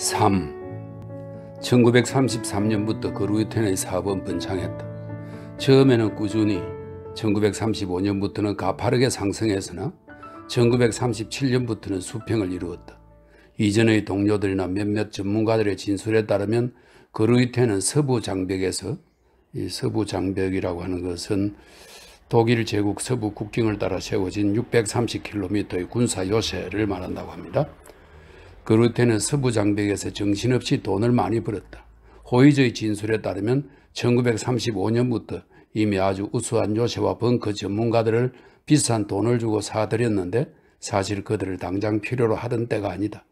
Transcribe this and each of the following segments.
3. 1933년부터 그루이텐의 사업은 번창했다. 처음에는 꾸준히 1935년부터는 가파르게 상승했으나 1937년부터는 수평을 이루었다. 이전의 동료들이나 몇몇 전문가들의 진술에 따르면 그루이텐은 서부 장벽에서, 이 서부 장벽이라고 하는 것은 독일 제국 서부 국경을 따라 세워진 630km의 군사 요새를 말한다고 합니다. 그루이텐은 서부 장벽에서 정신없이 돈을 많이 벌었다. 호의저의 진술에 따르면 1935년부터 이미 아주 우수한 요새와 벙커 전문가들을 비싼 돈을 주고 사들였는데 사실 그들을 당장 필요로 하던 때가 아니다.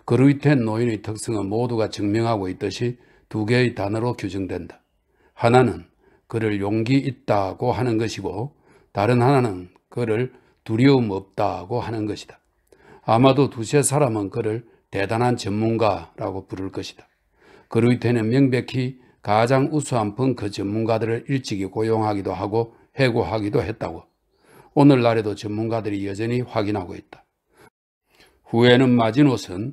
그루이텐 노인의 특성은 모두가 증명하고 있듯이 두 개의 단어로 규정된다. 하나는 그를 용기 있다고 하는 것이고 다른 하나는 그를 두려움 없다고 하는 것이다. 아마도 두세 사람은 그를 대단한 전문가라고 부를 것이다. 그루이텐은 명백히 가장 우수한 벙커 전문가들을 일찍이 고용하기도 하고 해고하기도 했다고 오늘날에도 전문가들이 여전히 확인하고 있다. 후에는 마지노스는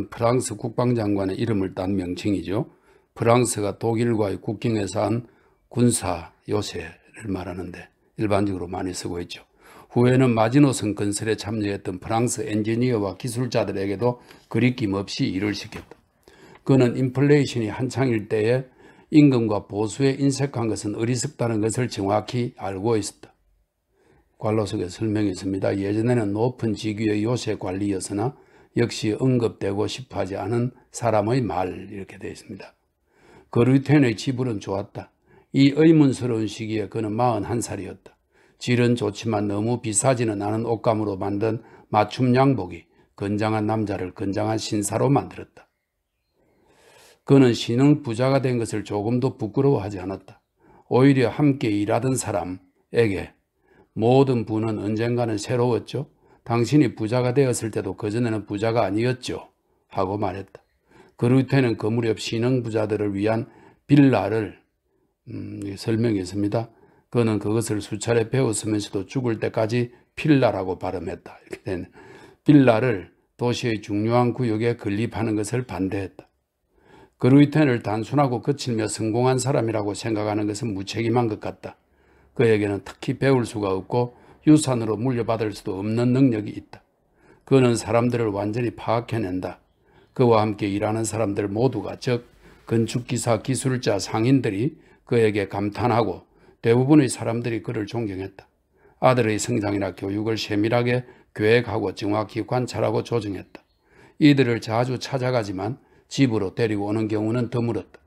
프랑스 국방장관의 이름을 딴 명칭이죠. 프랑스가 독일과의 국경에서 한 군사 요새를 말하는데 일반적으로 많이 쓰고 있죠. 후에는 마지노선 건설에 참여했던 프랑스 엔지니어와 기술자들에게도 그리낌 없이 일을 시켰다. 그는 인플레이션이 한창일 때에 임금과 보수에 인색한 것은 어리석다는 것을 정확히 알고 있었다. 관로석에 설명했습니다. 예전에는 높은 직위의 요새 관리였으나 역시 언급되고 싶어하지 않은 사람의 말, 이렇게 되어 있습니다. 그루이텐의 지불은 좋았다. 이 의문스러운 시기에 그는 41살이었다. 질은 좋지만 너무 비싸지는 않은 옷감으로 만든 맞춤 양복이 건장한 남자를 건장한 신사로 만들었다. 그는 신흥 부자가 된 것을 조금도 부끄러워하지 않았다. 오히려 함께 일하던 사람에게 모든 부는 언젠가는 새로웠죠. 당신이 부자가 되었을 때도 그전에는 부자가 아니었죠. 하고 말했다. 그루이텐은 그 무렵 신흥 부자들을 위한 빌라를 설명했습니다. 그는 그것을 수차례 배웠으면서도 죽을 때까지 필라라고 발음했다. 이렇게 된 빌라를 도시의 중요한 구역에 건립하는 것을 반대했다. 그루이텐을 단순하고 거칠며 성공한 사람이라고 생각하는 것은 무책임한 것 같다. 그에게는 특히 배울 수가 없고 유산으로 물려받을 수도 없는 능력이 있다. 그는 사람들을 완전히 파악해낸다. 그와 함께 일하는 사람들 모두가, 즉 건축기사, 기술자, 상인들이 그에게 감탄하고 대부분의 사람들이 그를 존경했다. 아들의 성장이나 교육을 세밀하게 계획하고 정확히 관찰하고 조정했다. 이들을 자주 찾아가지만 집으로 데리고 오는 경우는 드물었다.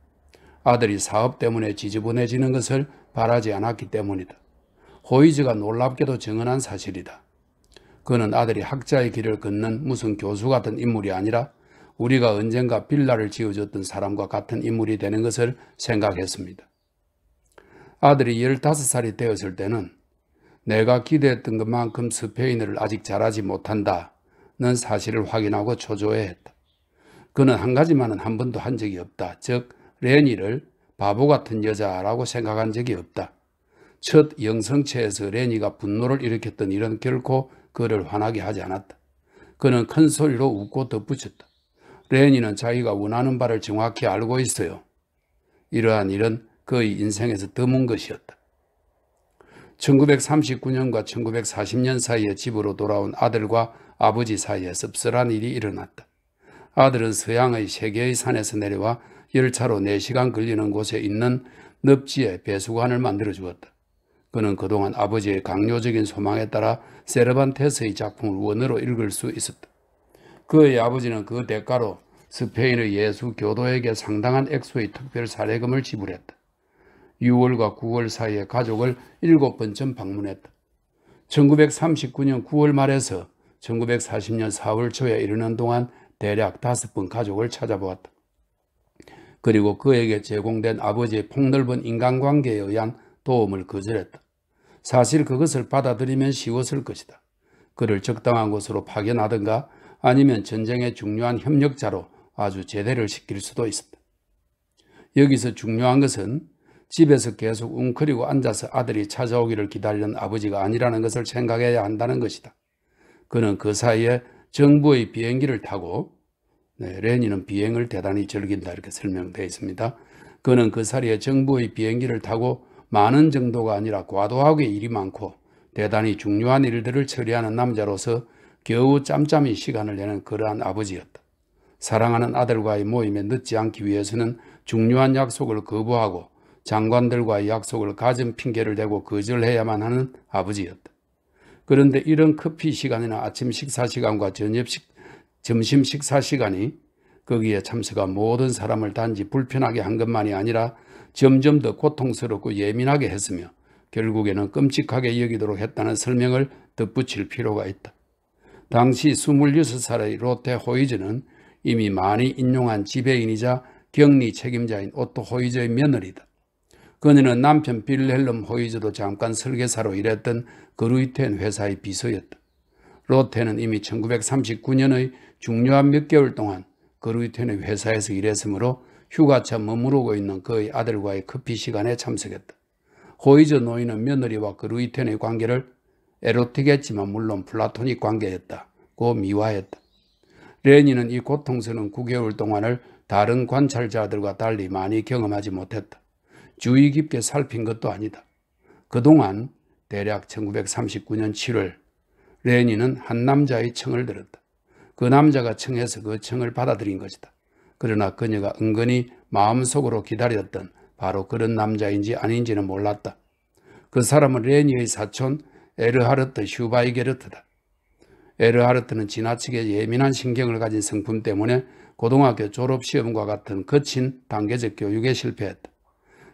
아들이 사업 때문에 지저분해지는 것을 바라지 않았기 때문이다. 호이즈가 놀랍게도 정언한 사실이다. 그는 아들이 학자의 길을 걷는 무슨 교수 같은 인물이 아니라 우리가 언젠가 빌라를 지어줬던 사람과 같은 인물이 되는 것을 생각했습니다. 아들이 15살이 되었을 때는 내가 기대했던 것만큼 스페인어를 아직 잘하지 못한다는 사실을 확인하고 초조해했다. 그는 한 가지만은 한 번도 한 적이 없다. 즉 레니를 바보 같은 여자라고 생각한 적이 없다. 첫 영성체에서 레니가 분노를 일으켰던 일은 결코 그를 화나게 하지 않았다. 그는 큰 소리로 웃고 덧붙였다. 레니는 자기가 원하는 바를 정확히 알고 있어요. 이러한 일은 그의 인생에서 드문 것이었다. 1939년과 1940년 사이에 집으로 돌아온 아들과 아버지 사이에 씁쓸한 일이 일어났다. 아들은 서양의 세 개의 산에서 내려와 열차로 4시간 걸리는 곳에 있는 늪지에 배수관을 만들어 주었다. 그는 그동안 아버지의 강요적인 소망에 따라 세르반테스의 작품을 원어로 읽을 수 있었다. 그의 아버지는 그 대가로 스페인의 예수 교도에게 상당한 액수의 특별 사례금을 지불했다. 6월과 9월 사이에 가족을 7번쯤 방문했다. 1939년 9월 말에서 1940년 4월 초에 이르는 동안 대략 5번 가족을 찾아보았다. 그리고 그에게 제공된 아버지의 폭넓은 인간관계에 의한 도움을 거절했다. 사실 그것을 받아들이면 쉬웠을 것이다. 그를 적당한 곳으로 파견하든가 아니면 전쟁의 중요한 협력자로 아주 제대를 시킬 수도 있었다. 여기서 중요한 것은 집에서 계속 웅크리고 앉아서 아들이 찾아오기를 기다리는 아버지가 아니라는 것을 생각해야 한다는 것이다. 그는 그 사이에 정부의 비행기를 타고 네, 레닌은 비행을 대단히 즐긴다 이렇게 설명되어 있습니다. 그는 그 사이에 정부의 비행기를 타고 많은 정도가 아니라 과도하게 일이 많고 대단히 중요한 일들을 처리하는 남자로서 겨우 짬짬이 시간을 내는 그러한 아버지였다. 사랑하는 아들과의 모임에 늦지 않기 위해서는 중요한 약속을 거부하고 장관들과의 약속을 가진 핑계를 대고 거절해야만 하는 아버지였다. 그런데 이런 커피 시간이나 아침 식사 시간과 점심 식사 시간이 거기에 참석한 모든 사람을 단지 불편하게 한 것만이 아니라 점점 더 고통스럽고 예민하게 했으며 결국에는 끔찍하게 여기도록 했다는 설명을 덧붙일 필요가 있다. 당시 26살의 로테 호이즈는 이미 많이 인용한 지배인이자 격리 책임자인 오토 호이즈의 며느리다. 그녀는 남편 빌헬름 호이즈도 잠깐 설계사로 일했던 그루이텐 회사의 비서였다. 로테는 이미 1939년의 중요한 몇 개월 동안 그루이텐의 회사에서 일했으므로 휴가차 머무르고 있는 그의 아들과의 커피 시간에 참석했다. 호이즈 노인은 며느리와 그루이텐의 관계를 에로틱했지만 물론 플라토닉 관계였다고 미화했다. 레닌은 이 고통스러운 9개월 동안을 다른 관찰자들과 달리 많이 경험하지 못했다. 주의 깊게 살핀 것도 아니다. 그동안 대략 1939년 7월 레닌은 한 남자의 청을 들었다. 그 남자가 청해서 그 청을 받아들인 것이다. 그러나 그녀가 은근히 마음속으로 기다렸던 바로 그런 남자인지 아닌지는 몰랐다. 그 사람은 레니의 사촌 에르하르트 슈바이게르트다. 에르하르트는 지나치게 예민한 신경을 가진 성품 때문에 고등학교 졸업시험과 같은 거친 단계적 교육에 실패했다.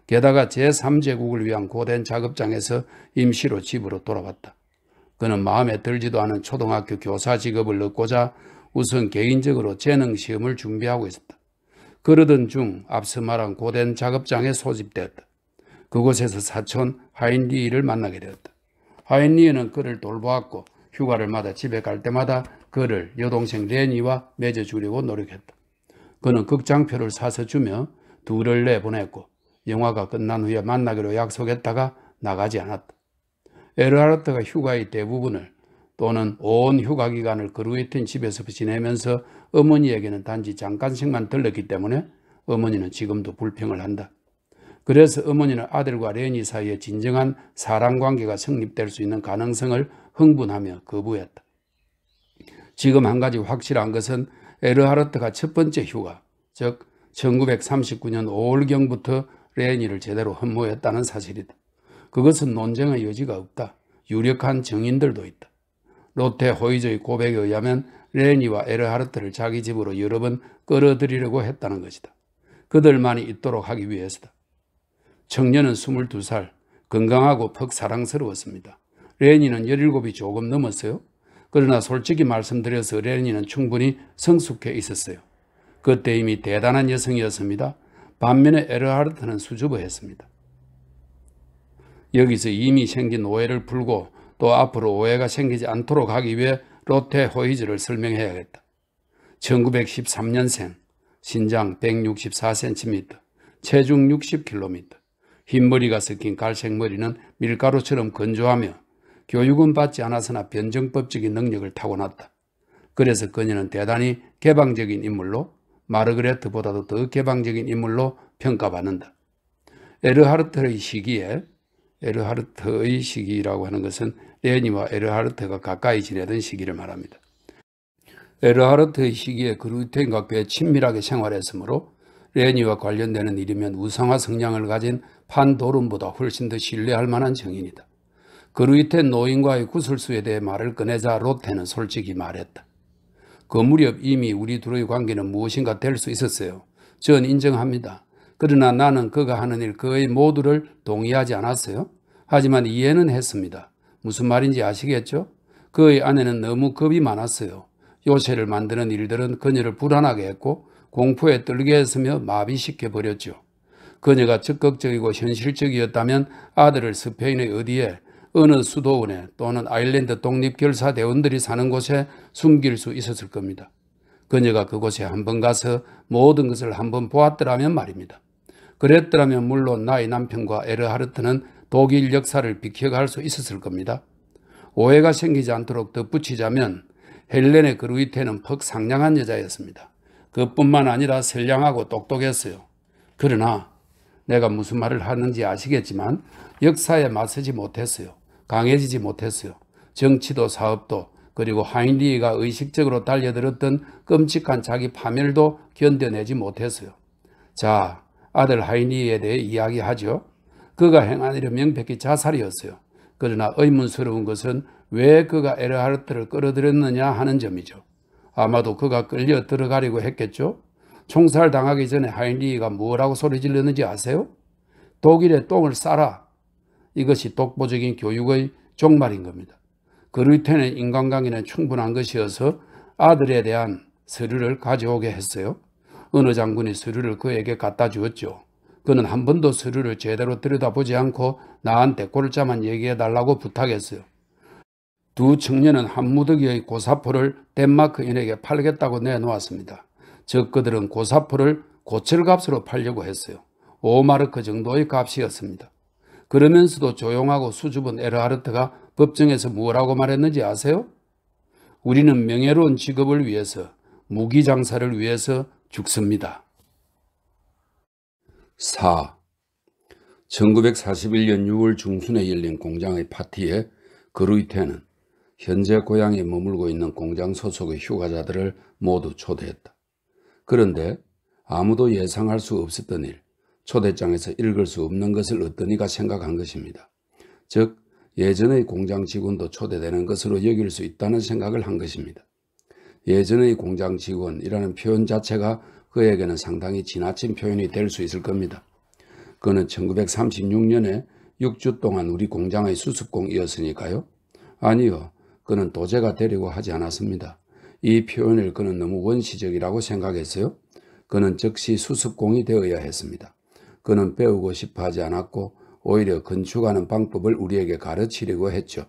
게다가 제3제국을 위한 고된 작업장에서 임시로 집으로 돌아왔다. 그는 마음에 들지도 않은 초등학교 교사 직업을 얻고자 우선 개인적으로 재능시험을 준비하고 있었다. 그러던 중 앞서 말한 고된 작업장에 소집되었다. 그곳에서 사촌 하인리히를 만나게 되었다. 하인리히는 그를 돌보았고 휴가를 맞아 집에 갈 때마다 그를 여동생 레니와 맺어주려고 노력했다. 그는 극장표를 사서 주며 둘을 내보냈고 영화가 끝난 후에 만나기로 약속했다가 나가지 않았다. 에르하르트가 휴가의 대부분을 또는 온 휴가 기간을 그루이텐 집에서 지내면서 어머니에게는 단지 잠깐씩만 들렀기 때문에 어머니는 지금도 불평을 한다. 그래서 어머니는 아들과 레니 사이에 진정한 사랑관계가 성립될 수 있는 가능성을 흥분하며 거부했다. 지금 한 가지 확실한 것은 에르하르트가 첫 번째 휴가, 즉 1939년 5월경부터 레니를 제대로 흠모했다는 사실이다. 그것은 논쟁의 여지가 없다. 유력한 증인들도 있다. 로테 호이즈의 고백에 의하면 레니와 에르하르트를 자기 집으로 여러 번 끌어들이려고 했다는 것이다. 그들만이 있도록 하기 위해서다. 청년은 22살, 건강하고 퍽 사랑스러웠습니다. 레니는 17이 조금 넘었어요. 그러나 솔직히 말씀드려서 레니는 충분히 성숙해 있었어요. 그때 이미 대단한 여성이었습니다. 반면에 에르하르트는 수줍어했습니다. 여기서 이미 생긴 오해를 풀고 또 앞으로 오해가 생기지 않도록 하기 위해 로테 호이즈를 설명해야겠다. 1913년생, 신장 164cm, 체중 60kg, 흰머리가 섞인 갈색 머리는 밀가루처럼 건조하며 교육은 받지 않았으나 변정법적인 능력을 타고났다. 그래서 그녀는 대단히 개방적인 인물로 마르그레트보다도 더 개방적인 인물로 평가받는다. 에르하르트의 시기라고 하는 것은 레니와 에르하르트가 가까이 지내던 시기를 말합니다. 에르하르트의 시기에 그루이텐과 꽤 친밀하게 생활했으므로 레니와 관련되는 일이면 우상화 성향을 가진 판도름보다 훨씬 더 신뢰할 만한 정인이다. 그루이텐 노인과의 구설수에 대해 말을 꺼내자 로테는 솔직히 말했다. 그 무렵 이미 우리 둘의 관계는 무엇인가 될 수 있었어요. 전 인정합니다. 그러나 나는 그가 하는 일 그의 모두를 동의하지 않았어요. 하지만 이해는 했습니다. 무슨 말인지 아시겠죠? 그의 아내는 너무 겁이 많았어요. 요새를 만드는 일들은 그녀를 불안하게 했고 공포에 떨게 했으며 마비시켜버렸죠. 그녀가 적극적이고 현실적이었다면 아들을 스페인의 어디에 어느 수도원에 또는 아일랜드 독립결사대원들이 사는 곳에 숨길 수 있었을 겁니다. 그녀가 그곳에 한번 가서 모든 것을 한번 보았더라면 말입니다. 그랬더라면 물론 나의 남편과 에르하르트는 독일 역사를 비켜갈 수 있었을 겁니다. 오해가 생기지 않도록 덧붙이자면 헬레네 그루이텐은 퍽 상냥한 여자였습니다. 그뿐만 아니라 선량하고 똑똑했어요. 그러나 내가 무슨 말을 하는지 아시겠지만 역사에 맞서지 못했어요. 강해지지 못했어요. 정치도 사업도 그리고 하인리히가 의식적으로 달려들었던 끔찍한 자기 파멸도 견뎌내지 못했어요. 자, 아들 하인리히에 대해 이야기하죠. 그가 행한 일은 명백히 자살이었어요. 그러나 의문스러운 것은 왜 그가 에르하르트를 끌어들였느냐 하는 점이죠. 아마도 그가 끌려 들어가려고 했겠죠. 총살당하기 전에 하인리히가 뭐라고 소리 질렀는지 아세요? 독일의 똥을 싸라. 이것이 독보적인 교육의 종말인 겁니다. 그루이텐의 인간관계는 충분한 것이어서 아들에 대한 서류를 가져오게 했어요. 어느 장군이 서류를 그에게 갖다 주었죠. 그는 한 번도 서류를 제대로 들여다보지 않고 나한테 골자만 얘기해달라고 부탁했어요. 두 청년은 한 무더기의 고사포를 덴마크인에게 팔겠다고 내놓았습니다. 즉 그들은 고사포를 고철값으로 팔려고 했어요. 5마르크 정도의 값이었습니다. 그러면서도 조용하고 수줍은 에르하르트가 법정에서 뭐라고 말했는지 아세요? 우리는 명예로운 직업을 위해서, 무기 장사를 위해서 죽습니다. 4. 1941년 6월 중순에 열린 공장의 파티에 그루이텐은 현재 고향에 머물고 있는 공장 소속의 휴가자들을 모두 초대했다. 그런데 아무도 예상할 수 없었던 일, 초대장에서 읽을 수 없는 것을 어떤 이가 생각한 것입니다. 즉 예전의 공장 직원도 초대되는 것으로 여길 수 있다는 생각을 한 것입니다. 예전의 공장 직원이라는 표현 자체가 그에게는 상당히 지나친 표현이 될 수 있을 겁니다. 그는 1936년에 6주 동안 우리 공장의 수습공이었으니까요. 아니요, 그는 도제가 되려고 하지 않았습니다. 이 표현을 그는 너무 원시적이라고 생각했어요. 그는 즉시 수습공이 되어야 했습니다. 그는 배우고 싶어 하지 않았고 오히려 건축하는 방법을 우리에게 가르치려고 했죠.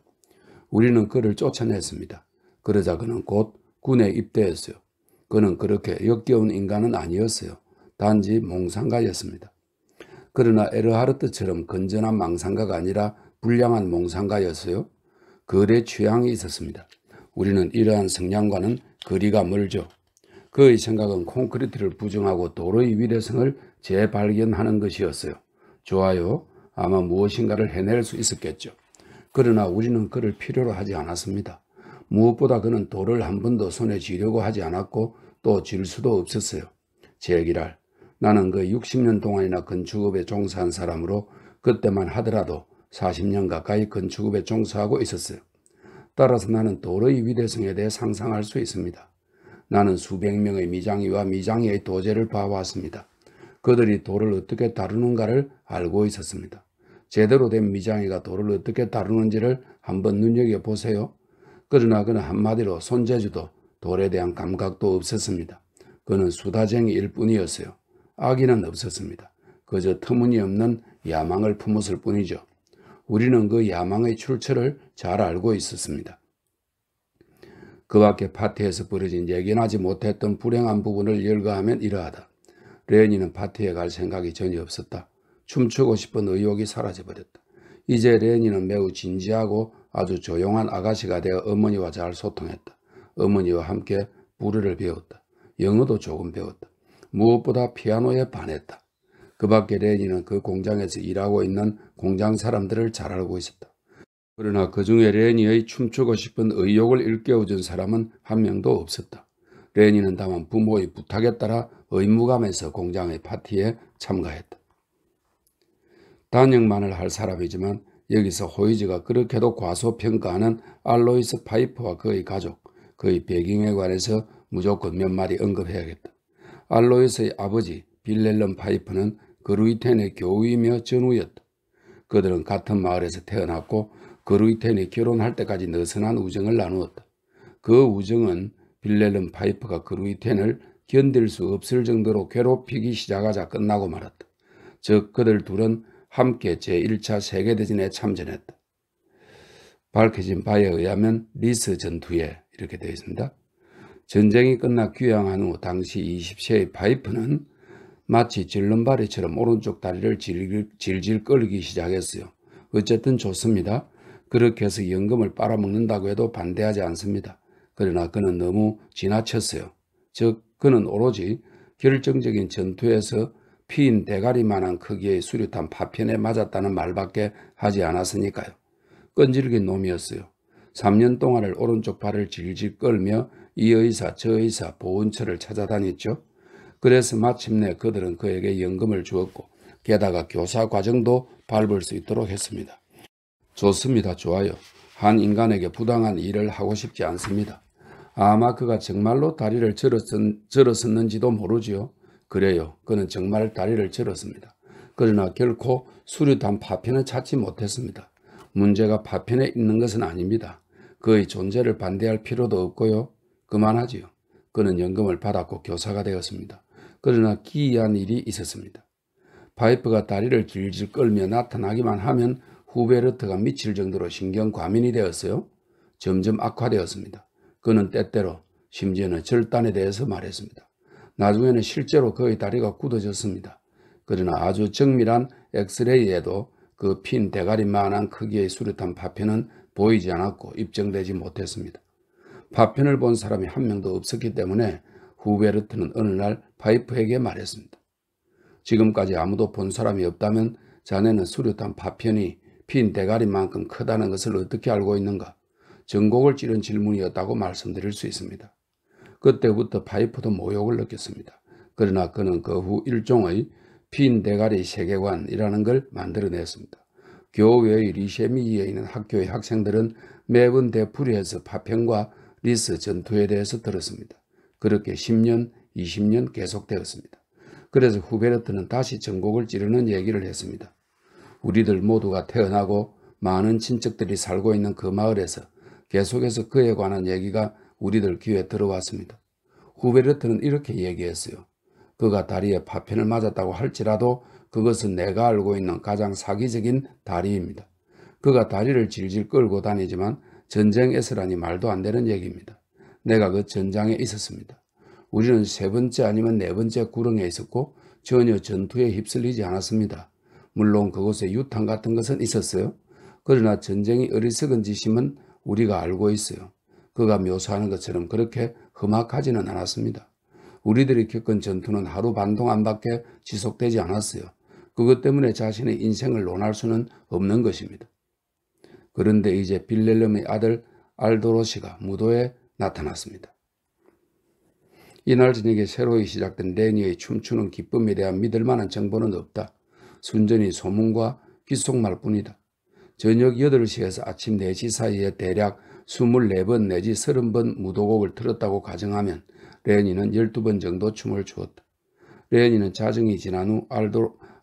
우리는 그를 쫓아냈습니다. 그러자 그는 곧 군에 입대했어요. 그는 그렇게 역겨운 인간은 아니었어요. 단지 몽상가였습니다. 그러나 에르하르트처럼 건전한 망상가가 아니라 불량한 몽상가였어요. 거래 취향이 있었습니다. 우리는 이러한 성향과는 거리가 멀죠. 그의 생각은 콘크리트를 부정하고 도로의 위대성을 재발견하는 것이었어요. 좋아요. 아마 무엇인가를 해낼 수 있었겠죠. 그러나 우리는 그를 필요로 하지 않았습니다. 무엇보다 그는 돌을 한 번도 손에 쥐려고 하지 않았고 또 쥘 수도 없었어요. 제기랄, 나는 그 60년 동안이나 건축업에 종사한 사람으로 그때만 하더라도 40년 가까이 건축업에 종사하고 있었어요. 따라서 나는 돌의 위대성에 대해 상상할 수 있습니다. 나는 수백 명의 미장이와 미장이의 도제를 봐왔습니다. 그들이 돌을 어떻게 다루는가를 알고 있었습니다. 제대로 된 미장이가 돌을 어떻게 다루는지를 한번 눈여겨보세요. 그러나 그는 한마디로 손재주도 돌에 대한 감각도 없었습니다. 그는 수다쟁이일 뿐이었어요. 악의는 없었습니다. 그저 터무니없는 야망을 품었을 뿐이죠. 우리는 그 야망의 출처를 잘 알고 있었습니다. 그 밖에 파티에서 벌어진 예견하지 못했던 불행한 부분을 열거하면 이러하다. 레닌은 파티에 갈 생각이 전혀 없었다. 춤추고 싶은 의욕이 사라져버렸다. 이제 레닌은 매우 진지하고 아주 조용한 아가씨가 되어 어머니와 잘 소통했다. 어머니와 함께 불어를 배웠다. 영어도 조금 배웠다. 무엇보다 피아노에 반했다. 그 밖에 레닌은 그 공장에서 일하고 있는 공장 사람들을 잘 알고 있었다. 그러나 그 중에 레니의 춤추고 싶은 의욕을 일깨워준 사람은 한 명도 없었다. 레니는 다만 부모의 부탁에 따라 의무감에서 공장의 파티에 참가했다. 단역만을 할 사람이지만 여기서 호이즈가 그렇게도 과소평가하는 알로이스 파이퍼와 그의 가족, 그의 배경에 관해서 무조건 몇 마디 언급해야겠다. 알로이스의 아버지 빌렐름 파이퍼는 그루이텐의 교우이며 전우였다. 그들은 같은 마을에서 태어났고 그루이텐이 결혼할 때까지 느슨한 우정을 나누었다. 그 우정은 빌렐름 파이퍼가 그루이텐을 견딜 수 없을 정도로 괴롭히기 시작하자 끝나고 말았다. 즉 그들 둘은 함께 제1차 세계대전에 참전했다. 밝혀진 바에 의하면 리스 전투에 이렇게 되어 있습니다. 전쟁이 끝나 귀향한 후 당시 20세의 파이퍼는 마치 질름바리처럼 오른쪽 다리를 질질 끌기 시작했어요. 어쨌든 좋습니다. 그렇게 해서 연금을 빨아먹는다고 해도 반대하지 않습니다. 그러나 그는 너무 지나쳤어요. 즉 그는 오로지 결정적인 전투에서 피인 대가리만한 크기의 수류탄 파편에 맞았다는 말밖에 하지 않았으니까요. 끈질긴 놈이었어요. 3년 동안을 오른쪽 발을 질질 끌며 이 의사 저 의사 보훈처를 찾아다녔죠. 그래서 마침내 그들은 그에게 연금을 주었고 게다가 교사 과정도 밟을 수 있도록 했습니다. 좋습니다. 좋아요. 한 인간에게 부당한 일을 하고 싶지 않습니다. 아마 그가 정말로 다리를 절었었는지도 모르지요. 그래요. 그는 정말 다리를 절었습니다. 그러나 결코 수류탄 파편을 찾지 못했습니다. 문제가 파편에 있는 것은 아닙니다. 그의 존재를 반대할 필요도 없고요. 그만하지요. 그는 연금을 받았고 교사가 되었습니다. 그러나 기이한 일이 있었습니다. 파이프가 다리를 질질 끌며 나타나기만 하면 후베르트가 미칠 정도로 신경과민이 되었어요. 점점 악화되었습니다. 그는 때때로 심지어는 절단에 대해서 말했습니다. 나중에는 실제로 그의 다리가 굳어졌습니다. 그러나 아주 정밀한 엑스레이에도 그 핀 대가리만한 크기의 수류탄 파편은 보이지 않았고 입증되지 못했습니다. 파편을 본 사람이 한 명도 없었기 때문에 후베르트는 어느 날 파이프에게 말했습니다. 지금까지 아무도 본 사람이 없다면 자네는 수류탄 파편이 핀 대가리만큼 크다는 것을 어떻게 알고 있는가? 전곡을 찌른 질문이었다고 말씀드릴 수 있습니다. 그때부터 파이프도 모욕을 느꼈습니다. 그러나 그는 그 후 일종의 핀 대가리 세계관이라는 걸 만들어냈습니다. 교외의 리셰미에 있는 학교의 학생들은 매번 되풀이해서 파편과 리스 전투에 대해서 들었습니다. 그렇게 10년, 20년 계속되었습니다. 그래서 후베르트는 다시 전곡을 찌르는 얘기를 했습니다. 우리들 모두가 태어나고 많은 친척들이 살고 있는 그 마을에서 계속해서 그에 관한 얘기가 우리들 귀에 들어왔습니다. 후베르트는 이렇게 얘기했어요. 그가 다리에 파편을 맞았다고 할지라도 그것은 내가 알고 있는 가장 사기적인 다리입니다. 그가 다리를 질질 끌고 다니지만 전쟁에서라니 말도 안 되는 얘기입니다. 내가 그 전장에 있었습니다. 우리는 세 번째 아니면 네 번째 구렁에 있었고 전혀 전투에 휩쓸리지 않았습니다. 물론 그곳에 유탄 같은 것은 있었어요. 그러나 전쟁이 어리석은 짓임은 우리가 알고 있어요. 그가 묘사하는 것처럼 그렇게 험악하지는 않았습니다. 우리들이 겪은 전투는 하루 반 동안밖에 지속되지 않았어요. 그것 때문에 자신의 인생을 논할 수는 없는 것입니다. 그런데 이제 빌렐름의 아들 알도로시가 무도에 나타났습니다. 이날 저녁에 새로이 시작된 레니의 춤추는 기쁨에 대한 믿을 만한 정보는 없다. 순전히 소문과 귓속말뿐이다. 저녁 8시에서 아침 4시 사이에 대략 24번 내지 30번 무도곡을 틀었다고 가정하면 레니는 12번 정도 춤을 추었다. 레니는 자정이 지난 후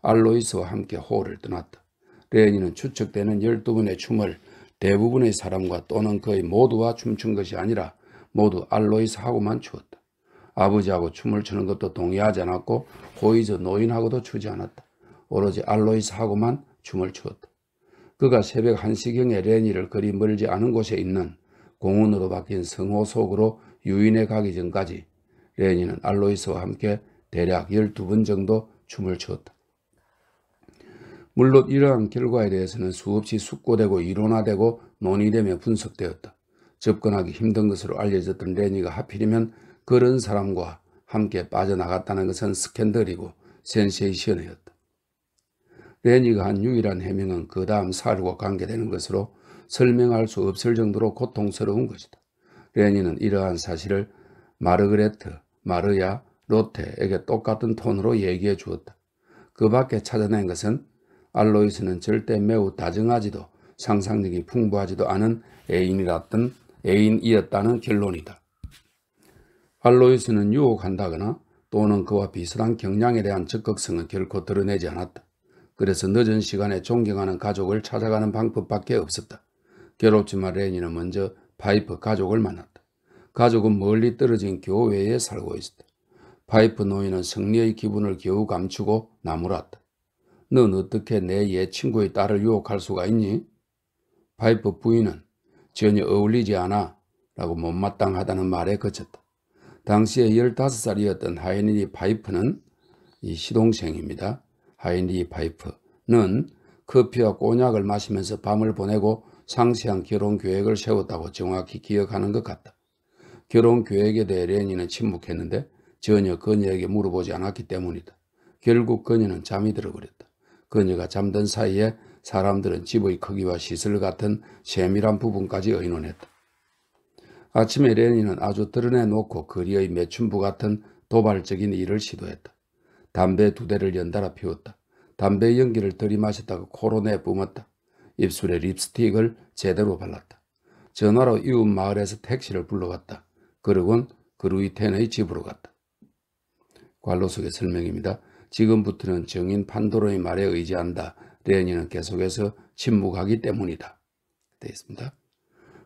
알로이스와 함께 홀을 떠났다. 레니는 추측되는 12번의 춤을 대부분의 사람과 또는 거의 모두와 춤춘 것이 아니라 모두 알로이스하고만 추었다. 아버지하고 춤을 추는 것도 동의하지 않았고 호이저 노인하고도 추지 않았다. 오로지 알로이스하고만 춤을 추었다. 그가 새벽 1시경에 레니를 그리 멀지 않은 곳에 있는 공원으로 바뀐 성호 속으로 유인해 가기 전까지 레니는 알로이스와 함께 대략 12번 정도 춤을 추었다. 물론 이러한 결과에 대해서는 수없이 숙고되고 이론화되고 논의되며 분석되었다. 접근하기 힘든 것으로 알려졌던 레니가 하필이면 그런 사람과 함께 빠져나갔다는 것은 스캔들이고 센세이션이었다. 레니가 한 유일한 해명은 그 다음 사흘과 관계되는 것으로 설명할 수 없을 정도로 고통스러운 것이다. 레니는 이러한 사실을 마르그레트, 마르야, 로테에게 똑같은 톤으로 얘기해 주었다. 그 밖에 찾아낸 것은 알로이스는 절대 매우 다정하지도 상상력이 풍부하지도 않은 애인이었다는 결론이다. 알로이스는 유혹한다거나 또는 그와 비슷한 경향에 대한 적극성은 결코 드러내지 않았다. 그래서 늦은 시간에 존경하는 가족을 찾아가는 방법밖에 없었다. 괴롭지만 레니는 먼저 파이프 가족을 만났다. 가족은 멀리 떨어진 교외에 살고 있었다. 파이프 노인은 승리의 기분을 겨우 감추고 나무랐다. 넌 어떻게 내 옛 친구의 딸을 유혹할 수가 있니? 파이프 부인은 전혀 어울리지 않아 라고 못마땅하다는 말에 그쳤다. 당시에 15살이었던 하이니리 파이프는 이 시동생입니다. 하이니리 파이프는 커피와 꼬냑을 마시면서 밤을 보내고 상세한 결혼 계획을 세웠다고 정확히 기억하는 것 같다. 결혼 계획에 대해 레니는 침묵했는데 전혀 그녀에게 물어보지 않았기 때문이다. 결국 그녀는 잠이 들어버렸다. 그녀가 잠든 사이에 사람들은 집의 크기와 시설 같은 세밀한 부분까지 의논했다. 아침에 레니는 아주 드러내놓고 거리의 매춘부 같은 도발적인 일을 시도했다. 담배 2대를 연달아 피웠다. 담배 연기를 들이마셨다가 코로 내뿜었다. 입술에 립스틱을 제대로 발랐다. 전화로 이웃 마을에서 택시를 불러왔다. 그러곤 그루이텐의 집으로 갔다. 관로 속의 설명입니다. 지금부터는 정인 판도로의 말에 의지한다. 레니는 계속해서 침묵하기 때문이다. 되어 있습니다.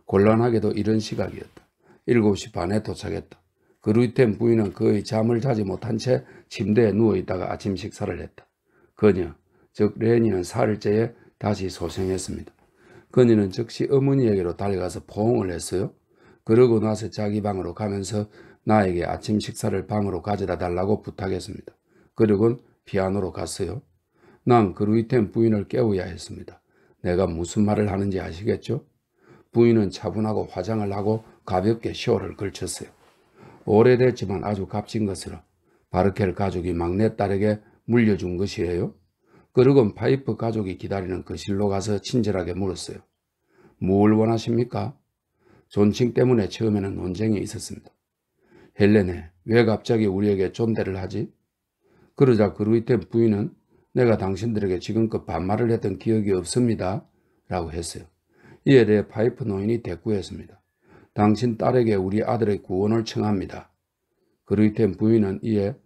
곤란하게도 이런 시각이었다. 7시 반에 도착했다. 그루이텐 부인은 거의 잠을 자지 못한 채 침대에 누워있다가 아침 식사를 했다. 그녀, 즉 레니는 사흘째에 다시 소생했습니다. 그녀는 즉시 어머니에게로 달려가서 포옹을 했어요. 그러고 나서 자기 방으로 가면서 나에게 아침 식사를 방으로 가져다 달라고 부탁했습니다. 그리고는 피아노로 갔어요. 난 그루이텐 부인을 깨워야 했습니다. 내가 무슨 말을 하는지 아시겠죠? 부인은 차분하고 화장을 하고 가볍게 쇼를 걸쳤어요. 오래됐지만 아주 값진 것으로 바르켈 가족이 막내딸에게 물려준 것이에요. 그러곤 파이프 가족이 기다리는 거실로 가서 친절하게 물었어요. 뭘 원하십니까? 존칭 때문에 처음에는 논쟁이 있었습니다. 헬레네, 왜 갑자기 우리에게 존대를 하지? 그러자 그루이텐 부인은 내가 당신들에게 지금껏 반말을 했던 기억이 없습니다. 라고 했어요. 이에 대해 파이프 노인이 대꾸했습니다. 당신 딸에게 우리 아들의 구원을 청합니다. 그루이텐 부인은 이에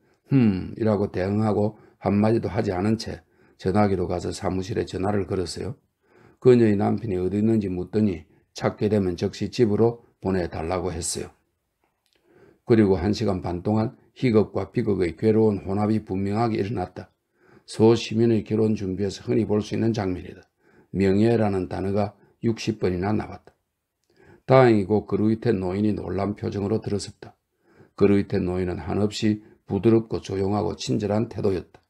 이라고 대응하고 한마디도 하지 않은 채 전화기로 가서 사무실에 전화를 걸었어요. 그녀의 남편이 어디 있는지 묻더니 찾게 되면 즉시 집으로 보내달라고 했어요. 그리고 1시간 반 동안 희극과 비극의 괴로운 혼합이 분명하게 일어났다. 소시민의 결혼 준비에서 흔히 볼 수 있는 장면이다. 명예라는 단어가 60번이나 나왔다. 다행이고 그루이텐 노인이 놀란 표정으로 들었었다. 그루이텐 노인은 한없이 부드럽고 조용하고 친절한 태도였다.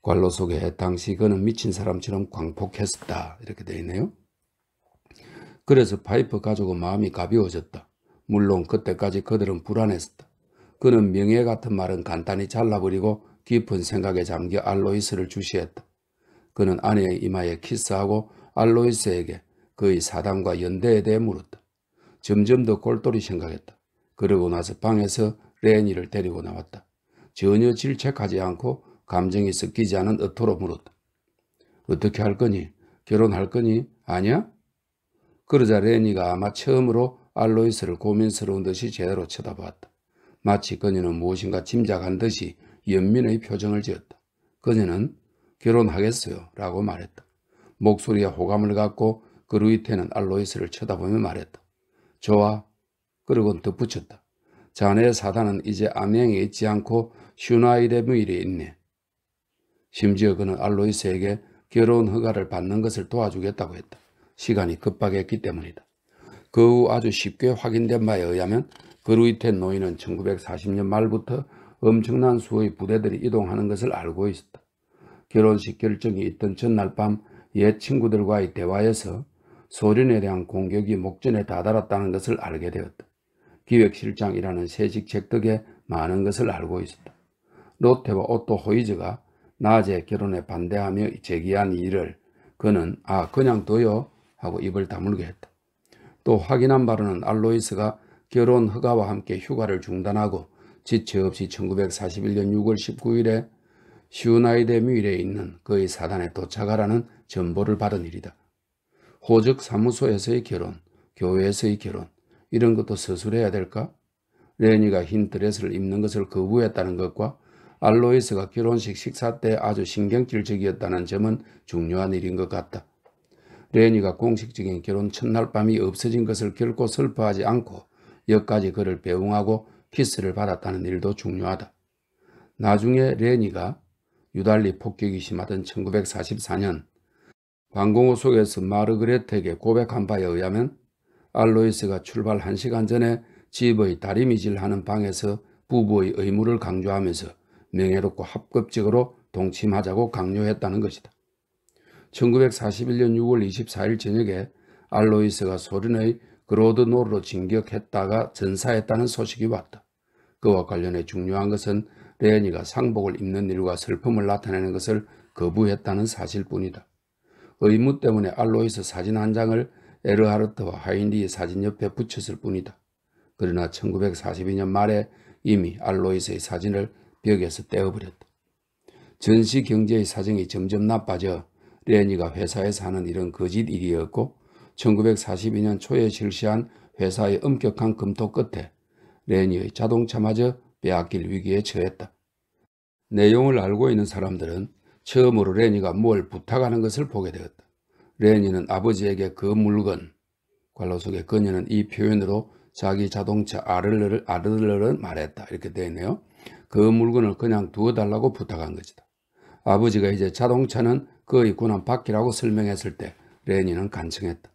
관로 속에 당시 그는 미친 사람처럼 광폭했었다. 이렇게 되어 있네요. 그래서 파이프 가족은 마음이 가벼워졌다. 물론 그때까지 그들은 불안했었다. 그는 명예 같은 말은 간단히 잘라버리고 깊은 생각에 잠겨 알로이스를 주시했다. 그는 아내의 이마에 키스하고 알로이스에게 그의 사단과 연대에 대해 물었다. 점점 더 골똘히 생각했다. 그러고 나서 방에서 레니를 데리고 나왔다. 전혀 질책하지 않고 감정이 섞이지 않은 어토로 물었다. 어떻게 할 거니? 결혼할 거니? 아니야? 그러자 레니가 아마 처음으로 알로이스를 고민스러운 듯이 제대로 쳐다보았다. 마치 그녀는 무엇인가 짐작한 듯이 연민의 표정을 지었다. 그녀는 결혼하겠어요 라고 말했다. 목소리에 호감을 갖고 그루이텐은 알로이스를 쳐다보며 말했다. 좋아. 그러곤 덧붙였다. 자네의 사단은 이제 암행에 있지 않고 슈나이데무일에 있네. 심지어 그는 알로이스에게 결혼 허가를 받는 것을 도와주겠다고 했다. 시간이 급박했기 때문이다. 그 후 아주 쉽게 확인된 바에 의하면 그루이텐 노인은 1940년 말부터 엄청난 수의 부대들이 이동하는 것을 알고 있었다. 결혼식 결정이 있던 전날 밤 옛 친구들과의 대화에서 소련에 대한 공격이 목전에 다다랐다는 것을 알게 되었다. 기획실장이라는 세직책 덕에 많은 것을 알고 있었다. 로테와 오토 호이즈가 낮에 결혼에 반대하며 제기한 일을 그는 그냥 둬요 하고 입을 다물게 했다. 또 확인한 바로는 알로이스가 결혼 허가와 함께 휴가를 중단하고 지체 없이 1941년 6월 19일에 슈나이데 뮤일에 있는 그의 사단에 도착하라는 전보를 받은 일이다. 호적 사무소에서의 결혼, 교회에서의 결혼, 이런 것도 서술해야 될까? 레니가 흰 드레스를 입는 것을 거부했다는 것과 알로이스가 결혼식 식사 때 아주 신경질적이었다는 점은 중요한 일인 것 같다. 레니가 공식적인 결혼 첫날 밤이 없어진 것을 결코 슬퍼하지 않고 여기까지 그를 배웅하고 키스를 받았다는 일도 중요하다. 나중에 레니가 유달리 폭격이 심하던 1944년 방공호 속에서 마르그레트에게 고백한 바에 의하면 알로이스가 출발 1시간 전에 집의 다리미질하는 방에서 부부의 의무를 강조하면서 명예롭고 합법적으로 동침하자고 강요했다는 것이다. 1941년 6월 24일 저녁에 알로이스가 소련의 그로드노르로 진격했다가 전사했다는 소식이 왔다. 그와 관련해 중요한 것은 레니가 상복을 입는 일과 슬픔을 나타내는 것을 거부했다는 사실뿐이다. 의무 때문에 알로이스 사진 한 장을 에르하르트와 하인리의 사진 옆에 붙였을 뿐이다. 그러나 1942년 말에 이미 알로이스의 사진을 벽에서 떼어버렸다. 전시 경제의 사정이 점점 나빠져 레니가 회사에서 하는 일은 거짓 일이었고 1942년 초에 실시한 회사의 엄격한 검토 끝에 레니의 자동차마저 빼앗길 위기에 처했다. 내용을 알고 있는 사람들은 처음으로 레니가 뭘 부탁하는 것을 보게 되었다. 레니는 아버지에게 그 물건, 괄호 속에 그녀는 이 표현으로 자기 자동차 아르르를 말했다. 이렇게 되어 있네요. 그 물건을 그냥 두어달라고 부탁한 것이다. 아버지가 이제 자동차는 그의 군함 바퀴라고 설명했을 때 레니는 간청했다.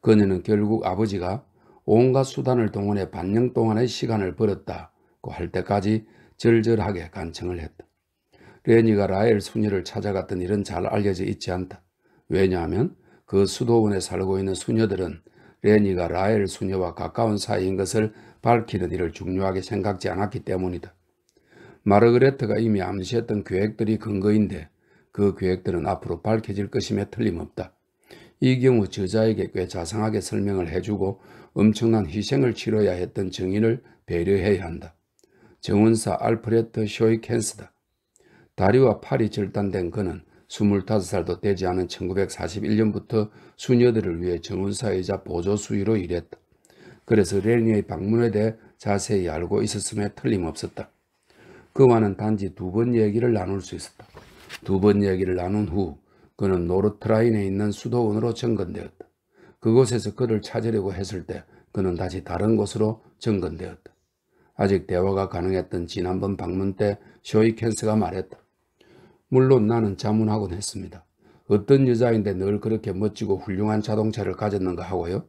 그녀는 결국 아버지가 온갖 수단을 동원해 반년 동안의 시간을 벌었다고 할 때까지 절절하게 간청을 했다. 레니가 라헬 수녀를 찾아갔던 일은 잘 알려져 있지 않다. 왜냐하면 그 수도원에 살고 있는 수녀들은 레니가 라헬 수녀와 가까운 사이인 것을 밝히는 일을 중요하게 생각지 않았기 때문이다. 마르그레트가 이미 암시했던 계획들이 근거인데 그 계획들은 앞으로 밝혀질 것임에 틀림없다. 이 경우 저자에게 꽤 자상하게 설명을 해주고 엄청난 희생을 치러야 했던 증인을 배려해야 한다. 정운사 알프레트 쇼이켄스다. 다리와 팔이 절단된 그는 25살도 되지 않은 1941년부터 수녀들을 위해 정운사이자 보조수의로 일했다. 그래서 레니의 방문에 대해 자세히 알고 있었음에 틀림없었다. 그와는 단지 2번 얘기를 나눌 수 있었다. 2번 얘기를 나눈 후 그는 노르트라인에 있는 수도원으로 정건되었다. 그곳에서 그를 찾으려고 했을 때 그는 다시 다른 곳으로 정건되었다. 아직 대화가 가능했던 지난번 방문 때 쇼이켄스가 말했다. 물론 나는 자문하곤 했습니다. 어떤 여자인데 늘 그렇게 멋지고 훌륭한 자동차를 가졌는가 하고요.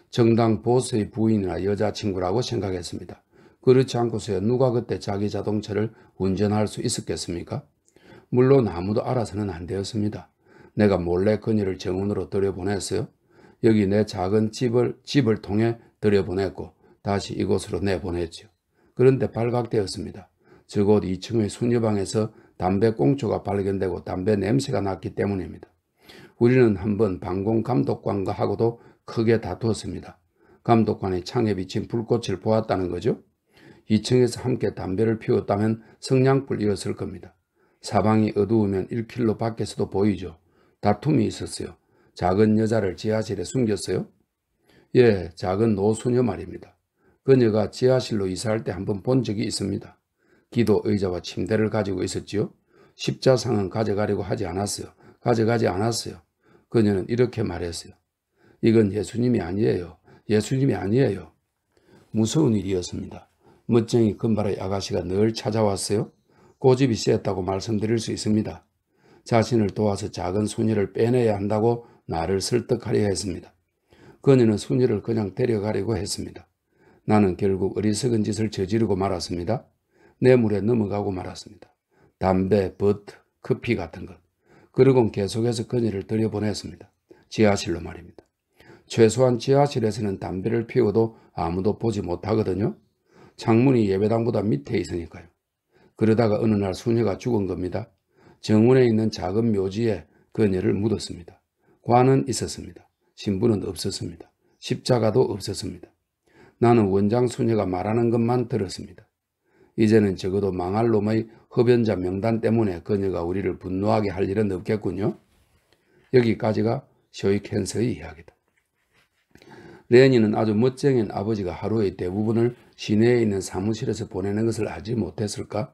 정당 보스의 부인이나 여자친구라고 생각했습니다. 그렇지 않고서야 누가 그때 자기 자동차를 운전할 수 있었겠습니까? 물론 아무도 알아서는 안 되었습니다. 내가 몰래 그녀를 정원으로 들여보냈어요. 여기 내 작은 집을 통해 들여보냈고 다시 이곳으로 내보냈죠. 그런데 발각되었습니다. 저곳 2층의 수녀방에서 담배 꽁초가 발견되고 담배 냄새가 났기 때문입니다. 우리는 한번 방공 감독관과 하고도 크게 다투었습니다. 감독관이 창에 비친 불꽃을 보았다는 거죠. 2층에서 함께 담배를 피웠다면 성냥불이었을 겁니다. 사방이 어두우면 1킬로 밖에서도 보이죠. 다툼이 있었어요. 작은 여자를 지하실에 숨겼어요. 예, 작은 노수녀 말입니다. 그녀가 지하실로 이사할 때 한번 본 적이 있습니다. 기도 의자와 침대를 가지고 있었지요. 십자상은 가져가려고 하지 않았어요. 가져가지 않았어요. 그녀는 이렇게 말했어요. 이건 예수님이 아니에요. 예수님이 아니에요. 무서운 일이었습니다. 멋쟁이 금발의 아가씨가 늘 찾아왔어요. 고집이 셌다고 말씀드릴 수 있습니다. 자신을 도와서 작은 수녀를 빼내야 한다고 나를 설득하려 했습니다. 그녀는 수녀를 그냥 데려가려고 했습니다. 나는 결국 어리석은 짓을 저지르고 말았습니다. 뇌물에 넘어가고 말았습니다. 담배, 버트, 커피 같은 것. 그리고 계속해서 그녀를 들여보냈습니다. 지하실로 말입니다. 최소한 지하실에서는 담배를 피워도 아무도 보지 못하거든요. 창문이 예배당보다 밑에 있으니까요. 그러다가 어느 날 수녀가 죽은 겁니다. 정원에 있는 작은 묘지에 그녀를 묻었습니다. 관은 있었습니다. 신부는 없었습니다. 십자가도 없었습니다. 나는 원장 수녀가 말하는 것만 들었습니다. 이제는 적어도 망할 놈의 흡연자 명단 때문에 그녀가 우리를 분노하게 할 일은 없겠군요. 여기까지가 쇼이켄스의 이야기다. 레니는 아주 멋쟁인 아버지가 하루의 대부분을 시내에 있는 사무실에서 보내는 것을 알지 못했을까?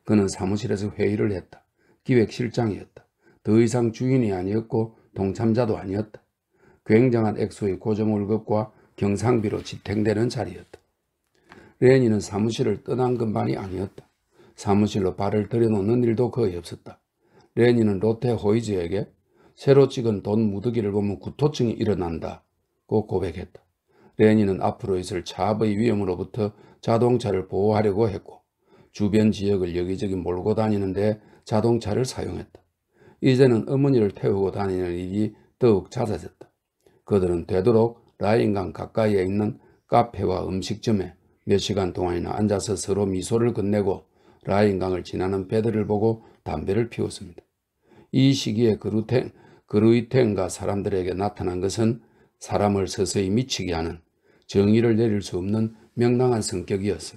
그는 사무실에서 회의를 했다. 기획실장이었다. 더 이상 주인이 아니었고 동참자도 아니었다. 굉장한 액수의 고정월급과 경상비로 지탱되는 자리였다. 레니는 사무실을 떠난 것만이 아니었다. 사무실로 발을 들여놓는 일도 거의 없었다. 레니는 로테 호이즈에게 새로 찍은 돈 무더기를 보면 구토증이 일어난다고 고백했다. 레니는 앞으로 있을 차압의 위험으로부터 자동차를 보호하려고 했고 주변 지역을 여기저기 몰고 다니는데 자동차를 사용했다. 이제는 어머니를 태우고 다니는 일이 더욱 잦아졌다. 그들은 되도록 라인강 가까이에 있는 카페와 음식점에 몇 시간 동안이나 앉아서 서로 미소를 건네고 라인강을 지나는 배들을 보고 담배를 피웠습니다. 이 시기에 그루이텐가 사람들에게 나타난 것은 사람을 서서히 미치게 하는 정의를 내릴 수 없는 명랑한 성격이었어.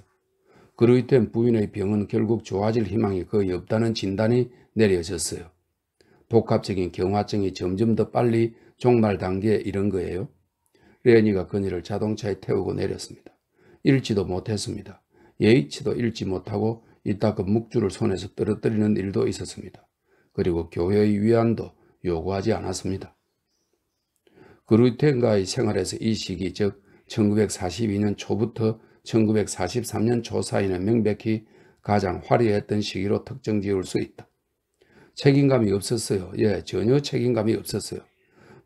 그루이텐 부인의 병은 결국 좋아질 희망이 거의 없다는 진단이 내려졌어요. 복합적인 경화증이 점점 더 빨리 종말 단계에 이른 거예요. 레니가 그녀를 자동차에 태우고 내렸습니다. 읽지도 못했습니다. 예의치도 읽지 못하고 이따 그 묵주를 손에서 떨어뜨리는 일도 있었습니다. 그리고 교회의 위안도 요구하지 않았습니다. 그루이텐과의 생활에서 이 시기, 즉 1942년 초부터 1943년 초 사이는 명백히 가장 화려했던 시기로 특정 지을 수 있다. 책임감이 없었어요. 전혀 책임감이 없었어요.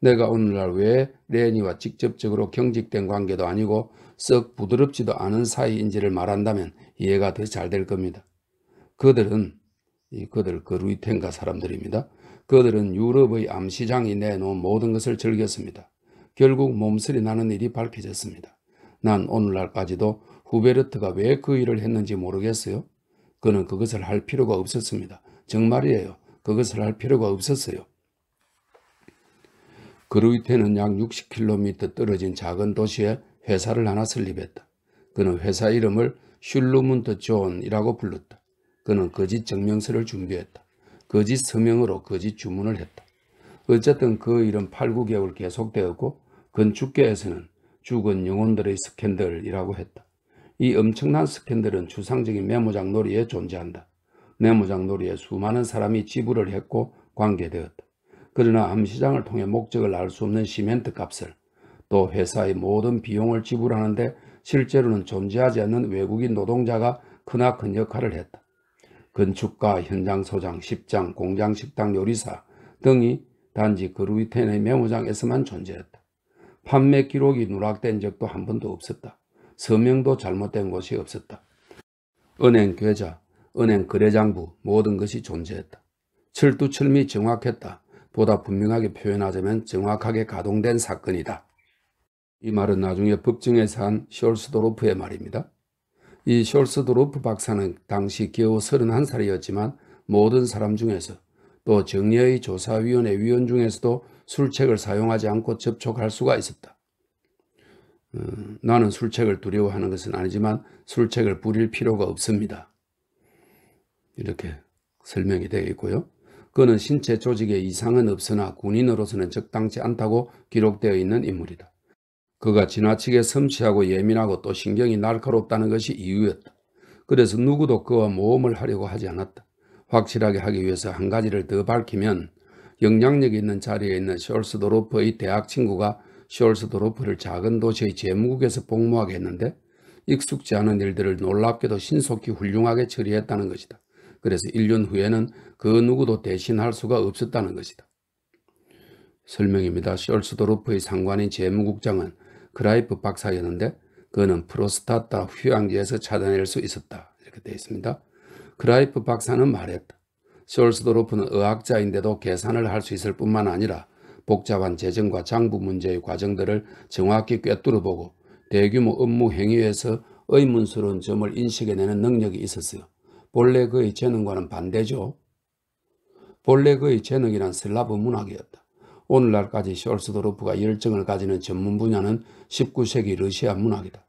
내가 오늘날 왜 레니와 직접적으로 경직된 관계도 아니고 썩 부드럽지도 않은 사이인지를 말한다면 이해가 더 잘 될 겁니다. 그들 그루이텐가 사람들입니다. 그들은 유럽의 암시장이 내놓은 모든 것을 즐겼습니다. 결국 몸살이 나는 일이 밝혀졌습니다. 난 오늘날까지도 후베르트가 왜 그 일을 했는지 모르겠어요. 그는 그것을 할 필요가 없었습니다. 정말이에요. 그것을 할 필요가 없었어요. 그루이텐은 약 60km 떨어진 작은 도시에 회사를 하나 설립했다. 그는 회사 이름을 슐루문트 존이라고 불렀다. 그는 거짓 증명서를 준비했다. 거짓 서명으로 거짓 주문을 했다. 어쨌든 그 일은 8, 9개월 계속되었고 건축계에서는 죽은 영혼들의 스캔들이라고 했다. 이 엄청난 스캔들은 추상적인 메모장 놀이에 존재한다. 메모장 놀이에 수많은 사람이 지불을 했고 관계되었다. 그러나 암시장을 통해 목적을 알 수 없는 시멘트 값을 또 회사의 모든 비용을 지불하는데 실제로는 존재하지 않는 외국인 노동자가 크나큰 역할을 했다. 건축가, 현장 소장, 십장, 공장 식당 요리사 등이 단지 그루이텐의 메모장에서만 존재했다. 판매 기록이 누락된 적도 한 번도 없었다. 서명도 잘못된 곳이 없었다. 은행 계좌, 은행 거래장부 모든 것이 존재했다. 철두철미 정확했다. 보다 분명하게 표현하자면 정확하게 가동된 사건이다. 이 말은 나중에 법정에서 한 숄스도르프의 말입니다. 이 숄스도르프 박사는 당시 겨우 31살이었지만 모든 사람 중에서 또 정예의 조사위원회 위원 중에서도 술책을 사용하지 않고 접촉할 수가 있었다. 나는 술책을 두려워하는 것은 아니지만 술책을 부릴 필요가 없습니다. 이렇게 설명이 되어 있고요. 그는 신체 조직에 이상은 없으나 군인으로서는 적당치 않다고 기록되어 있는 인물이다. 그가 지나치게 섬세하고 예민하고 또 신경이 날카롭다는 것이 이유였다. 그래서 누구도 그와 모험을 하려고 하지 않았다. 확실하게 하기 위해서 한 가지를 더 밝히면 영향력이 있는 자리에 있는 숄스도르프의 대학 친구가 숄스도르프를 작은 도시의 재무국에서 복무하게 했는데 익숙지 않은 일들을 놀랍게도 신속히 훌륭하게 처리했다는 것이다. 그래서 1년 후에는 그 누구도 대신할 수가 없었다는 것이다. 설명입니다. 숄스도르프의 상관인 재무국장은 크라이프 박사였는데 그는 프로스타타 휴양지에서 찾아낼 수 있었다. 이렇게 되어 있습니다. 크라이프 박사는 말했다. 숄스도르프는 의학자인데도 계산을 할 수 있을 뿐만 아니라 복잡한 재정과 장부 문제의 과정들을 정확히 꿰뚫어보고 대규모 업무 행위에서 의문스러운 점을 인식해내는 능력이 있었어요. 본래 그의 재능과는 반대죠. 본래 그의 재능이란 슬라브 문학이었다. 오늘날까지 숄스도르프가 열정을 가지는 전문 분야는 19세기 러시아 문학이다.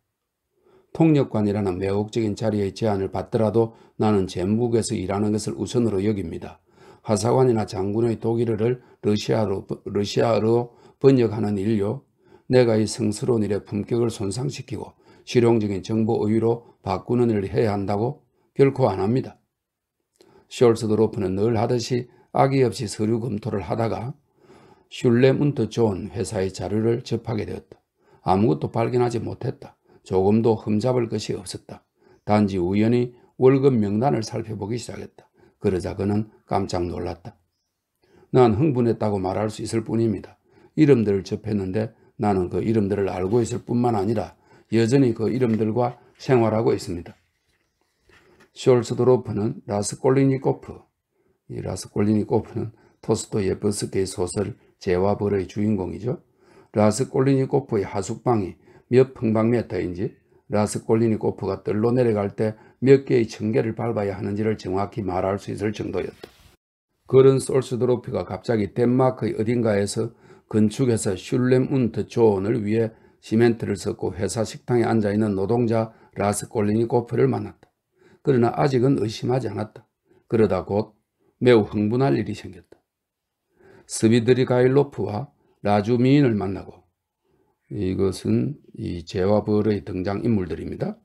통역관이라는 매혹적인 자리의 제안을 받더라도 나는 재무국에서 일하는 것을 우선으로 여깁니다. 하사관이나 장군의 독일어를 러시아어로 번역하는 일요. 내가 이 성스러운 일의 품격을 손상시키고 실용적인 정보 의유로 바꾸는 일을 해야 한다고? 결코 안 합니다. 숄스도르프는 늘 하듯이 악의 없이 서류 검토를 하다가 슐레문트 존 회사의 자료를 접하게 되었다. 아무것도 발견하지 못했다. 조금도 흠잡을 것이 없었다. 단지 우연히 월급 명단을 살펴보기 시작했다. 그러자 그는 깜짝 놀랐다. 난 흥분했다고 말할 수 있을 뿐입니다. 이름들을 접했는데 나는 그 이름들을 알고 있을 뿐만 아니라 여전히 그 이름들과 생활하고 있습니다. 숄스도르프는 라스콜리니코프, 이 라스콜리니코프는 토스토예프스키의 소설 죄와 벌의 주인공이죠. 라스콜리니코프의 하숙방이 몇 평방미터인지 라스콜리니코프가 뜰로 내려갈 때 몇 개의 층계를 밟아야 하는지를 정확히 말할 수 있을 정도였다. 그런 솔스도로프가 갑자기 덴마크의 어딘가에서 건축에서 슐렘 운트 조언을 위해 시멘트를 섞고 회사 식당에 앉아있는 노동자 라스콜리니코프를 만났다. 그러나 아직은 의심하지 않았다. 그러다 곧 매우 흥분할 일이 생겼다. 스비드리가일로프와 라주미인을 만나고, 이것은 이 죄와 벌의 등장인물들입니다.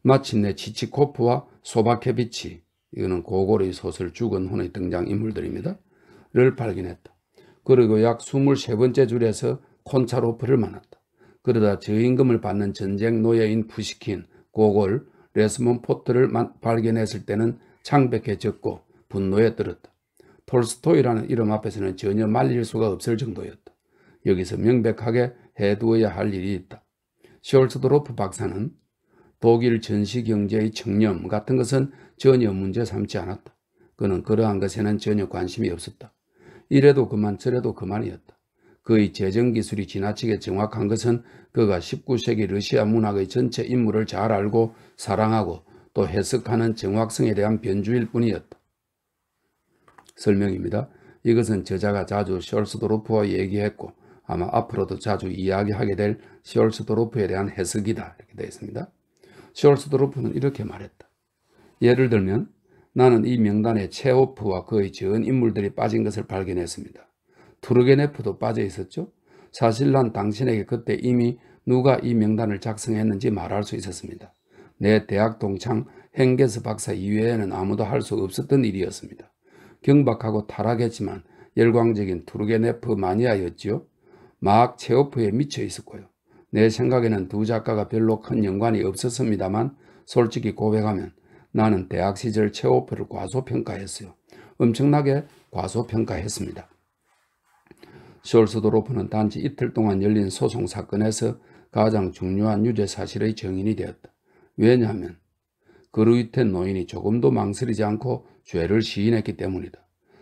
마침내 치치코프와 소바케비치, 이거는 고골의 소설 죽은 혼의 등장인물들입니다. 를 발견했다. 그리고 약 23번째 줄에서 콘차로프를 만났다. 그러다 저임금을 받는 전쟁 노예인 푸시킨, 고골, 레스몬포트를 발견했을 때는 창백해졌고 분노에 떨었다. 톨스토이라는 이름 앞에서는 전혀 말릴 수가 없을 정도였다. 여기서 명백하게 해두어야 할 일이 있다. 숄스도로프 박사는 독일 전시경제의 청렴 같은 것은 전혀 문제 삼지 않았다. 그는 그러한 것에는 전혀 관심이 없었다. 이래도 그만 저래도 그만이었다. 그의 재정기술이 지나치게 정확한 것은 그가 19세기 러시아 문학의 전체 인물을 잘 알고 사랑하고 또 해석하는 정확성에 대한 변주일 뿐이었다. 설명입니다. 이것은 저자가 자주 숄스도로프와 얘기했고 아마 앞으로도 자주 이야기하게 될 숄스도로프에 대한 해석이다. 이렇게 되어 있습니다. 숄스도로프는 이렇게 말했다. 예를 들면 나는 이 명단에 체호프와 그의 전 인물들이 빠진 것을 발견했습니다. 투르게네프도 빠져 있었죠. 사실 난 당신에게 그때 이미 누가 이 명단을 작성했는지 말할 수 있었습니다. 내 대학 동창 헨게스 박사 이외에는 아무도 할 수 없었던 일이었습니다. 경박하고 타락했지만 열광적인 투르게네프 마니아였지요. 막 체호프에 미쳐 있었고요. 내 생각에는 두 작가가 별로 큰 연관이 없었습니다만 솔직히 고백하면 나는 대학 시절 체호프를 과소평가했어요. 엄청나게 과소평가했습니다. 숄스도로프는 단지 이틀 동안 열린 소송 사건에서 가장 중요한 유죄 사실의 증인이 되었다. 왜냐하면 그루이텐 노인이 조금도 망설이지 않고 죄를 시인했기 때문이다.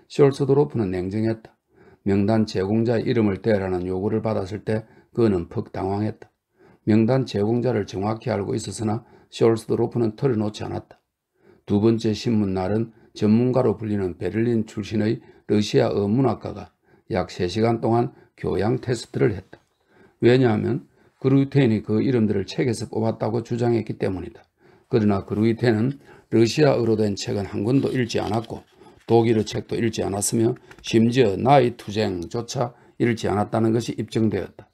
숄스도로프는 냉정했다. 명단 제공자의 이름을 대라는 요구를 받았을 때 그는 퍽 당황했다. 명단 제공자를 정확히 알고 있었으나 숄스도로프는 털어놓지 않았다. 두 번째 신문날은 전문가로 불리는 베를린 출신의 러시아어 문학가가 약 3시간 동안 교양 테스트를 했다. 왜냐하면 그루이텐이 그 이름들을 책에서 뽑았다고 주장했기 때문이다. 그러나 그루이텐은 러시아어로 된 책은 한 권도 읽지 않았고 독일어 책도 읽지 않았으며 심지어 나의 투쟁조차 읽지 않았다는 것이 입증되었다.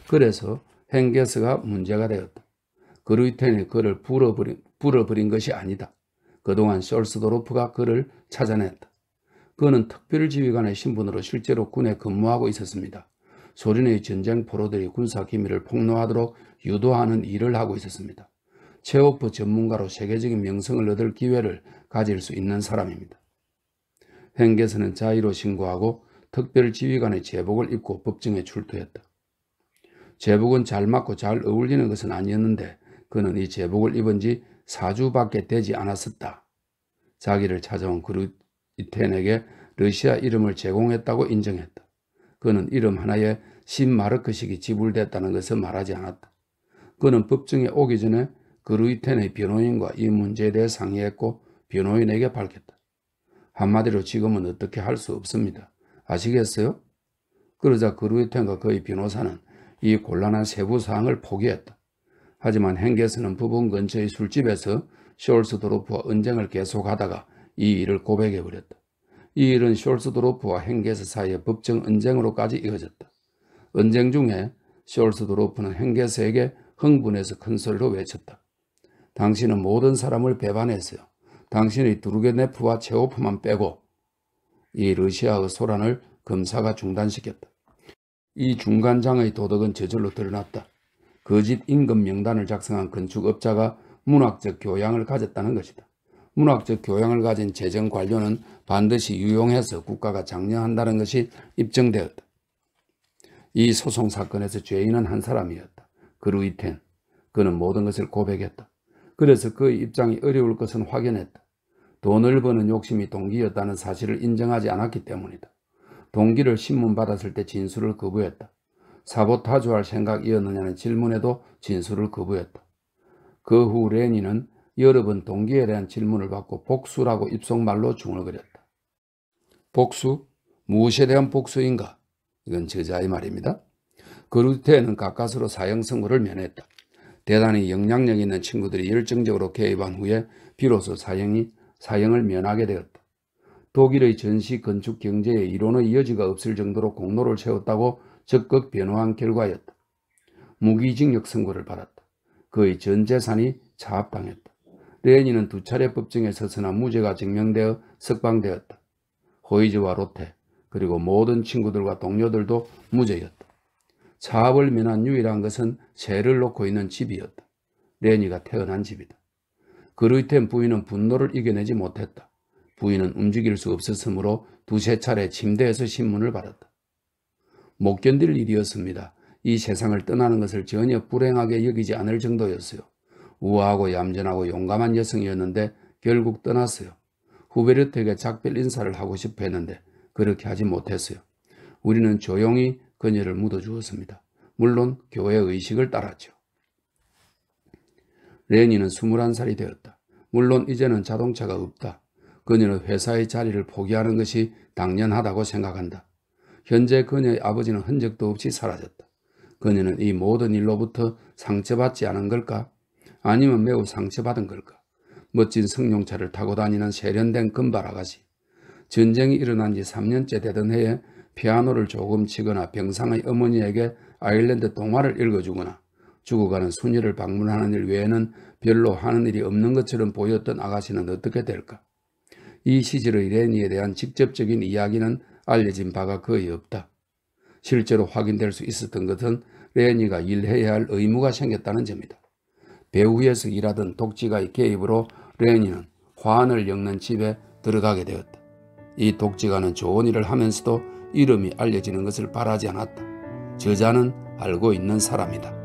그래서 헨게스가 문제가 되었다. 그루이텐이 그를 불어버린 것이 아니다. 그동안 숄스도로프가 그를 찾아냈다. 그는 특별지휘관의 신분으로 실제로 군에 근무하고 있었습니다. 소련의 전쟁 포로들이 군사 기밀을 폭로하도록 유도하는 일을 하고 있었습니다. 체호프 전문가로 세계적인 명성을 얻을 기회를 가질 수 있는 사람입니다. 헨게스는 자의로 신고하고 특별지휘관의 제복을 입고 법정에 출두했다. 제복은 잘 맞고 잘 어울리는 것은 아니었는데 그는 이 제복을 입은 지 4주밖에 되지 않았었다. 자기를 찾아온 그루이텐에게 러시아 이름을 제공했다고 인정했다. 그는 이름 하나에 10마르크씩이 지불됐다는 것을 말하지 않았다. 그는 법정에 오기 전에 그루이텐의 변호인과 이 문제에 대해 상의했고 변호인에게 밝혔다. 한마디로 지금은 어떻게 할 수 없습니다. 아시겠어요? 그러자 그루이텐과 그의 변호사는 이 곤란한 세부 사항을 포기했다. 하지만 헨게스는 부분 근처의 술집에서 숄스도로프와 언쟁을 계속하다가 이 일을 고백해버렸다. 이 일은 숄스도로프와 헨게스 사이의 법정 언쟁으로까지 이어졌다. 언쟁 중에 숄스도로프는 헨게스에게 흥분해서 큰 소리로 외쳤다. 당신은 모든 사람을 배반했어요. 당신의 두르게네프와 체호프만 빼고. 이 러시아의 소란을 검사가 중단시켰다. 이 중간장의 도덕은 저절로 드러났다. 거짓 임금 명단을 작성한 건축업자가 문학적 교양을 가졌다는 것이다. 문학적 교양을 가진 재정 관료는 반드시 유용해서 국가가 장려한다는 것이 입증되었다. 이 소송 사건에서 죄인은 한 사람이었다. 그루이텐. 그는 모든 것을 고백했다. 그래서 그의 입장이 어려울 것은 확연했다. 돈을 버는 욕심이 동기였다는 사실을 인정하지 않았기 때문이다. 동기를 신문받았을 때 진술을 거부했다. 사보타주할 생각이었느냐는 질문에도 진술을 거부했다. 그 후 레니는 여러 번 동기에 대한 질문을 받고 복수라고 입속말로 중얼거렸다. 복수? 무엇에 대한 복수인가? 이건 저자의 말입니다. 그루테는 가까스로 사형 선고를 면했다. 대단히 영향력 있는 친구들이 열정적으로 개입한 후에 비로소 사형을 면하게 되었다. 독일의 전시 건축 경제에 이론의 여지가 없을 정도로 공로를 세웠다고 적극 변호한 결과였다. 무기징역 선고를 받았다. 그의 전 재산이 차압당했다. 레니는 2차례 법정에 서서나 무죄가 증명되어 석방되었다. 호이즈와 로테 그리고 모든 친구들과 동료들도 무죄였다. 차압을 면한 유일한 것은 새를 놓고 있는 집이었다. 레니가 태어난 집이다. 그루이텐 부인은 분노를 이겨내지 못했다. 부인은 움직일 수 없었으므로 2~3차례 침대에서 신문을 받았다. 못 견딜 일이었습니다. 이 세상을 떠나는 것을 전혀 불행하게 여기지 않을 정도였어요. 우아하고 얌전하고 용감한 여성이었는데 결국 떠났어요. 후베르트에게 작별 인사를 하고 싶어 했는데 그렇게 하지 못했어요. 우리는 조용히 그녀를 묻어주었습니다. 물론 교회 의식을 따랐죠. 레니는 21살이 되었다. 물론 이제는 자동차가 없다. 그녀는 회사의 자리를 포기하는 것이 당연하다고 생각한다. 현재 그녀의 아버지는 흔적도 없이 사라졌다. 그녀는 이 모든 일로부터 상처받지 않은 걸까? 아니면 매우 상처받은 걸까? 멋진 승용차를 타고 다니는 세련된 금발 아가씨. 전쟁이 일어난 지 3년째 되던 해에 피아노를 조금 치거나 병상의 어머니에게 아일랜드 동화를 읽어주거나 죽어가는 수녀를 방문하는 일 외에는 별로 하는 일이 없는 것처럼 보였던 아가씨는 어떻게 될까? 이 시절의 레니에 대한 직접적인 이야기는 알려진 바가 거의 없다. 실제로 확인될 수 있었던 것은 레니가 일해야 할 의무가 생겼다는 점이다. 배후에서 일하던 독지가의 개입으로 레니는 화환을 엮는 집에 들어가게 되었다. 이 독지가는 좋은 일을 하면서도 이름이 알려지는 것을 바라지 않았다. 저자는 알고 있는 사람이다.